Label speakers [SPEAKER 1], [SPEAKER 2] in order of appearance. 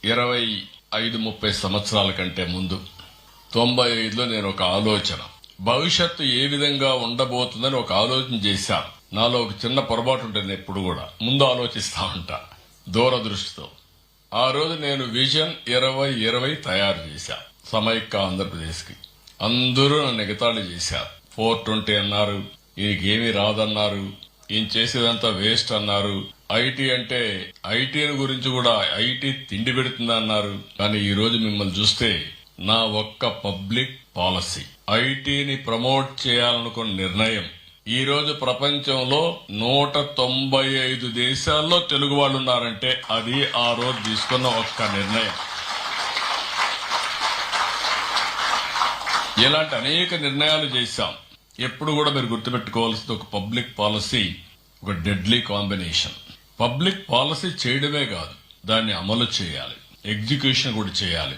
[SPEAKER 1] 25-30 సంవత్సరాల కంటే ముందు 95లో నేను ఒక ఆలోచన, భవిష్యత్తు ఏ విధంగా ఉండబోతుందని ఒక ఆలోచన చేశాను. నాలో ఒక చిన్న పొరపాటు ఉంటుంది, ఎప్పుడు కూడా ముందు ఆలోచిస్తా ఉంటా దూరదృష్టితో. ఆ రోజు నేను విజన్ 2020 తయారు చేశా సమైక్య ఆంధ్రప్రదేశ్ కి. అందరూ నన్ను ఎగతాళి చేశారు. 420 అన్నారు, ఈయనకేమీ రాదన్నారు, ఈయన చేసేదంతా వేస్ట్ అన్నారు. ఐటీ అంటే ఐటీని గురించి కూడా ఐటీ తిండి పెడుతుందన్నారు. కానీ ఈ రోజు మిమ్మల్ని చూస్తే నా ఒక్క పబ్లిక్ పాలసీ, ఐటీని ప్రమోట్ చేయాలనుకున్న నిర్ణయం, ఈ రోజు ప్రపంచంలో 195 దేశాల్లో తెలుగు వాళ్ళు ఉన్నారంటే అది ఆ రోజు తీసుకున్న ఒక్క నిర్ణయం. ఇలాంటి అనేక నిర్ణయాలు చేశాం. ఎప్పుడు కూడా మీరు గుర్తుపెట్టుకోవాల్సింది, ఒక పబ్లిక్ పాలసీ ఒక డెడ్లీ కాంబినేషన్. పబ్లిక్ పాలసీ చేయడమే కాదు, దాన్ని అమలు చేయాలి, ఎగ్జిక్యూషన్ కూడా చేయాలి.